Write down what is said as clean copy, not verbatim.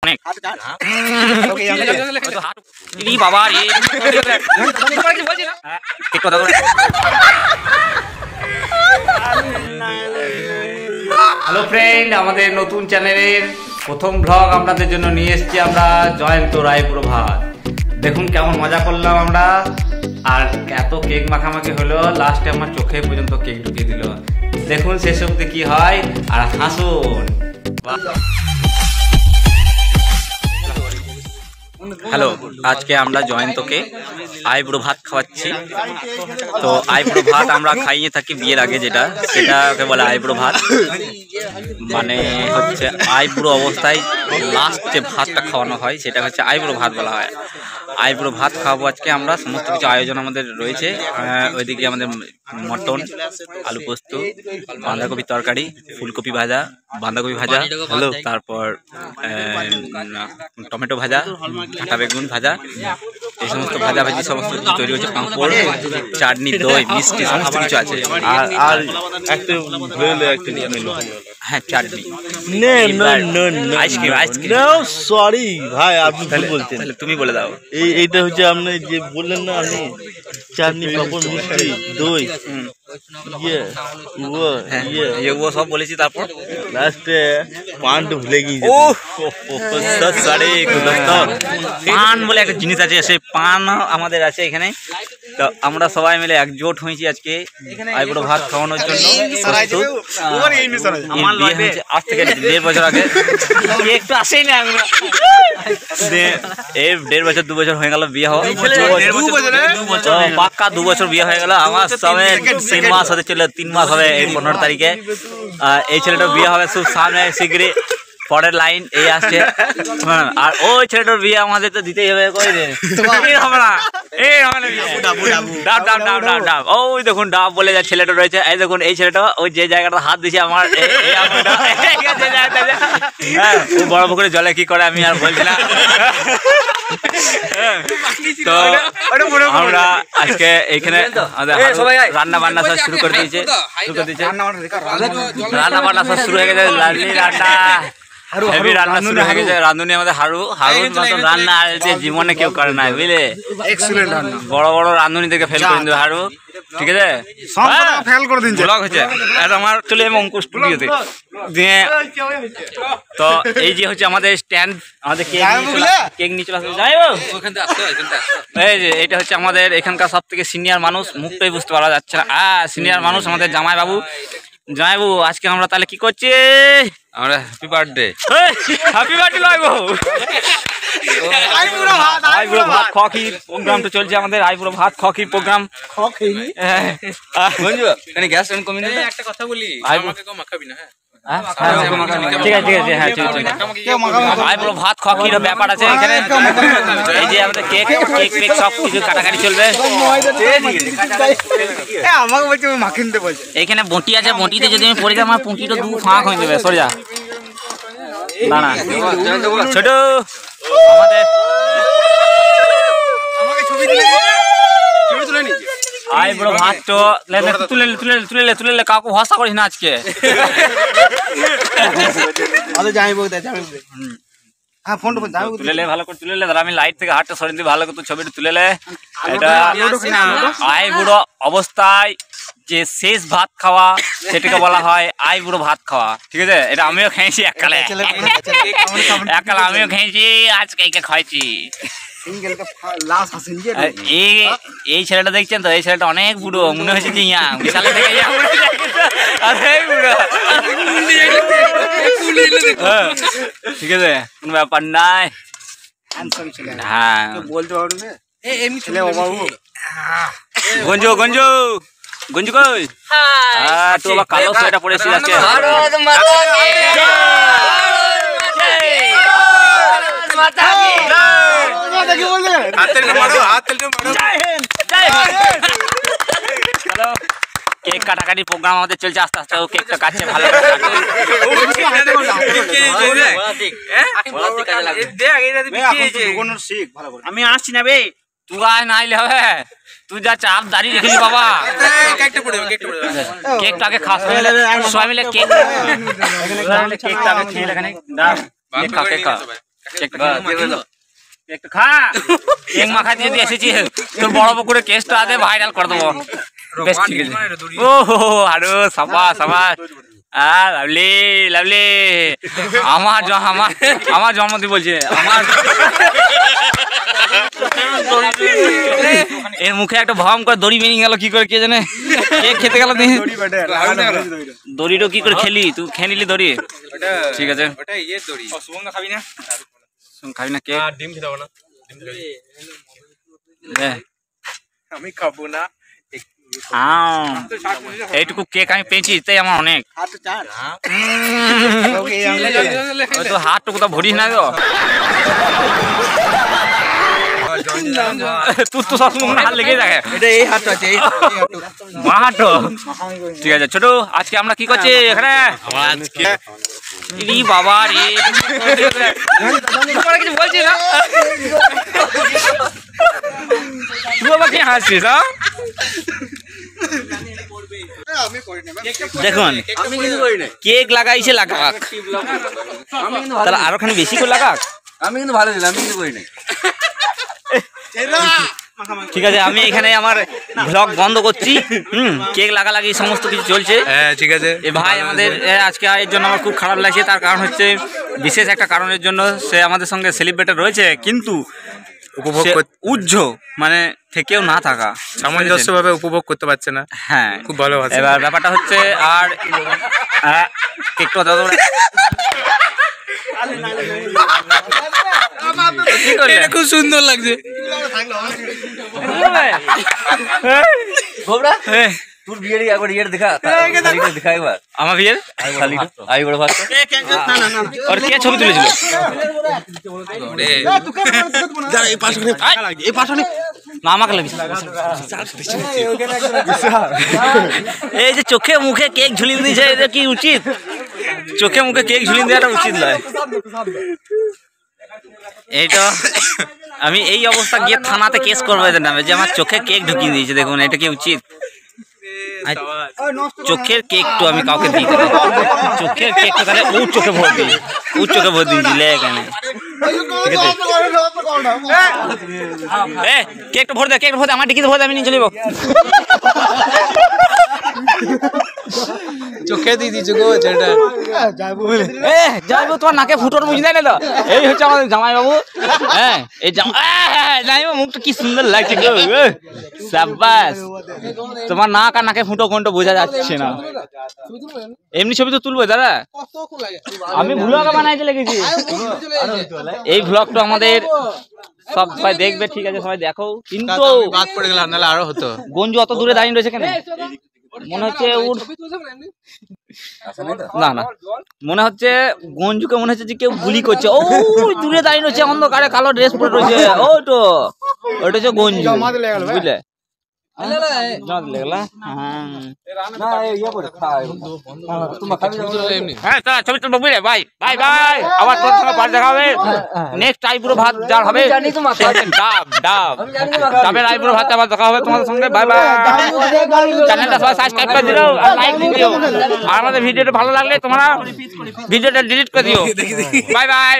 অনেক বাবা রে হ্যালো ফ্রেন্ড, আমাদের নতুন চ্যানেলের প্রথম ব্লগ আপনাদের জন্য নিয়ে এসেছি আমরা জয়ন্ত রায়প্রভাত। দেখুন কেমন মজা করলাম আমরা, আর এত কেক মাখামাখি হলো, লাস্টে আমার চোখে পর্যন্ত কেক ঢুকিয়ে দিল। দেখুন শেষ অবধি কি হয়, আর হাসুন। হ্যালো, আজকে আমরা জয়ন্তকে আইব্রো ভাত খাওয়াচ্ছি। তো আইব্রো ভাত আমরা খাইয়ে থাকি বিয়ের আগে, সেটাকে বলে আইব্রো ভাত। মানে হচ্ছে আইব্রো অবস্থায় লাস্ট যে ভাতটা খাওয়ানো হয় সেটা হচ্ছে আইব্রো ভাত বলা হয়। আইব্রো ভাত খাওয়াবো আজকে আমরা, সমস্ত কিছু আয়োজন আমাদের রয়েছে। ওইদিকে আমাদের মটন, আলু পোস্ত, বাঁধাকপি তরকারি, ফুলকপি ভাজা, বাঁধাকপি ভাজা, তারপর টমেটো ভাজা, কাঁটা বেগুন ভাজা, এই সমস্ত ভাজাভাজি সমস্ত কিছু তৈরি হচ্ছে। পাঁপড়, চাটনি, দই, মিষ্টি সমস্ত কিছু আছে। আর হ্যাঁ, চাটনি, আইসক্রিম। সরি ভাই, আপনি ভুল বলছেন, তুমি বলে দাও। এইটা হচ্ছে আপনি যে বললেন না, আপনি চাটনি, পাঁপড়, মিষ্টি, দই, ও সব বলেছি। তারপর লাস্টে পানটা ভুলে গিয়েছি। পান বলে একটা জিনিস আছে, সেই পান আমাদের আছে এখানে। তো আমরা সবাই মিলে একজোট হয়েছি আজকে আইব্রো ভাত খাওয়ানোর জন্য। আজ থেকে 1.5 বছর আগে, একটু আসেই না, এই 1.5 বছর 2 বছর হয়ে গেল বিয়ে হওয়া, পাক্কা 2 বছর বিয়ে হয়ে গেল। আমার সবে 3 মাস হতে চলে, 3 মাস হবে এই 15 তারিখে। এই ছেলেটার বিয়ে হবে খুব সামনে, শীঘ্রই পরের লাইন এই আসছে। আর ওই ছেলেটার বিয়ে আমাদের তো দিতেই হবে। ওই দেখুন ডাব বলে যা ছেলেটা রয়েছে, এই দেখুন এই ছেলেটা ওই যে জায়গাটা হাত দিছে আমার, বড় পুকুরে জলে কি করে আমি আর বলছি না। তো আমরা আজকে এখানে রান্না বান্না সব শুরু করে দিয়েছে। রান্না বান্না সব শুরু হয়ে গেছে, হেভি রান্না শুরু হয়ে গেছে। রাঁধুনি আমাদের হারুন মতন রান্না আর জীবনে কেউ করে না, বুঝলে। বড় বড় রাঁধুনিদেরকে ফেল করে দিন হারু, ঠিক আছে, ফেল করে দিন। ব্লগ হচ্ছে আমার চলে যাবো অঙ্কুশ স্টুডিওতে দিয়ে। তো এই যে হচ্ছে আমাদের স্ট্যান্ড, আমাদের কেক নিয়ে চলে আসবে। এই যে এটা হচ্ছে আমাদের এখানকার সব থেকে সিনিয়র মানুষ, মুখটাই বুঝতে পারা যাচ্ছে না। সিনিয়র মানুষ আমাদের জামাইবাবু। জামাইবাবু, আজকে আমরা তাহলে কি করছি? আমরা হ্যাপি বার্থডে লাগবো। আইব্রো ভাত খকি প্রোগ্রামটা চলছে আমাদের, আইব্রো ভাত খকি প্রোগ্রাম। গ্যাস কমিয়ে নেই। একটা কথা বলি, মাখাবি না? ঠিক আছে, হ্যাঁ ঠিক আছে। আইব্রো ভাত খকির ব্যাপার আছে এখানে। এই যে আমাদের কেক সব কিছু কাটাকাটি চলবে। এখানে বটি আছে, বটিতে যদি আমি পড়ে যাই আমার পুঁটিটা 2 ফাঁক হয়ে যাবে। সরে যা, না ছোট আমাদের আইব্রো ভাত তো তুলে কাউকে ভরসা করিস না আজকে। তুলে ভালো করে তুলে দাঁড়া, আমি লাইট থেকে হাতটা সরিয়ে দিই, ভালো করে ছবিটা তুলে লে। এটা আইব্রো অবস্থায় যে শেষ ভাত খাওয়া সেটাকে বলা হয় আইব্রো ভাত খাওয়া, ঠিক আছে। এটা আমিও খেয়েছি এককালে, আমিও খেয়েছি, আজকে খাইছি। এই ছেলেটা দেখছেন তো, এই ছেলেটা অনেক বুড়ো, মনে হয়েছে যে ঠিক আছে, কোন ব্যাপার নাই। হ্যাঁ বলতে পারবো না। গঞ্জু কই? তুই আবার কালো সোয়েটার পরেছিস আজকে। কেক কাটাকাটি প্রোগ্রাম আমাদের চলছে, আস্তে আস্তে কেকটা কাটছে ভালো। আমি আসছি না বে, তুই আয় না আইলে হবে। তুই যা চাপ দাঁড়িয়ে রেখেছি বাবা, কেকটা আগে খাস, সবাই মিলে কেকটা আগে খেয়ে এখানে। একটু খা কেক মাখা দিয়ে দিয়ে এসেছি তোর বড় পুকুরে কেসটা আদে ভাইরাল করে দেবো বেশ ঠিক আছে ও আরো সাবা সাবা লাভলি লাভলি আমার জন্মদিন বলছে আমার এর মুখে একটা ভম করে দড়ি বেরিয়ে গেল কি করে কে জানে কেক খেতে গেল দড়িটা কি করে খেলি তুই খেয়ে নিলি দড়ি ঠিক আছে খাবি না কেক ডিম খেতে হবে না আমি খাবো না এইটুকু কেক আমি পেয়েছি তাই আমার অনেক হাতটুকু তো ভরিস না তো তোর তো সবসময় হাত লেগেই থাকে ঠিক আছে ছোট আজকে আমরা কি করছি এখানে বাবা রে কিছু বলছি না তুই বাবা কি হাসছিস দেখুন কেক লাগাইছে লাগাক তাহলে আরো খানি বেশি করে লাগাক আমি কিন্তু ভালো দিলাম আমি কিন্তু করি নাই ঠিক আছে আমি এখানে আমার ব্লগ বন্ধ করছি কেক লাগালাগি সমস্ত কিছু চলছে ঠিক আছে এ ভাই আমাদের আজকে এর জন্য আমার খুব খারাপ লাগছে তার কারণ হচ্ছে বিশেষ একটা কারণের জন্য সে আমাদের সঙ্গে সেলিব্রেটেড রয়েছে কিন্তু উজ্জ মানে থেকেও না থাকা সামঞ্জস্যভাবে উপভোগ করতে পারছে না হ্যাঁ খুব ভালো এবার ব্যাপারটা হচ্ছে আর কেকটা খুব সুন্দর লাগছে তোর বিয়ের একবার ইয়ের দেখা দেখা একবার আমার বিয়ের আই বড় ভাত আর কে ছবি তুলেছিল না আমাকে লাগছে এই যে চোখে মুখে কেক ঝুলিয়ে দিয়েছে এটা কি উচিত চোখে মুখে কেক ঝুলিয়ে দেওয়াটা উচিত নয় এইটা আমি এই অবস্থা গিয়ে থানাতে কেস করবো এদের নামে যে আমার চোখে কেক ঢুকিয়ে দিয়েছে দেখুন এটা কি উচিত চোখের কেকটা আমি কাউকে দিই চোখের কেকটা তাহলে ও চোখে ভর দিই ও চোখে ভর দিই দিলে এখানে ঠিক আছে কেকটা ভর দে কেকটা ভর দে আমার টিকিট ভর দে আমি নিয়ে চলে যাবো চোখে দিয়ে দিয়েছে গো যেটা যাইবো তোমার নাকে ফুটোর বুঝ দেয় না তো এই হচ্ছে আমাদের জামাই বাবু হ্যাঁ এই জামাই মুখটা কি সুন্দর লাগছে গো সাব্বাস তোমার নাক আর নাকে ফুটো কোনটা বোঝা যাচ্ছে না এমনি ছবি তো তুলবো দাদা আমি ভ্লগ বানাইতে লেগেছি এই ভ্লগটা আমাদের সবাই দেখবে ঠিক আছে সবাই দেখো কিন্তু বাদ পড়ে গেল নাহলে আরো হতো গঞ্জু অত দূরে দাঁড়িয়ে রয়েছে কেন মনে হচ্ছে না না মনে হচ্ছে গঞ্জুকে মনে হচ্ছে যে কেউ গুলি করছে ও দূরে দাঁড়িয়ে রয়েছে অন্ধকারে কালো ড্রেস পরে রয়েছে ওইটা হচ্ছে গঞ্জু বুঝলে নেক্সট আইপুরো ভাত যার হবে তোমাদের সঙ্গে বাই বাই চ্যানেলটা সবাই সাবস্ক্রাইব করে দিও আর লাইক দিও আর আমাদের ভিডিওটা ভালো লাগলে তোমরা ভিডিওটা ডিলিট করে দিও বাই বাই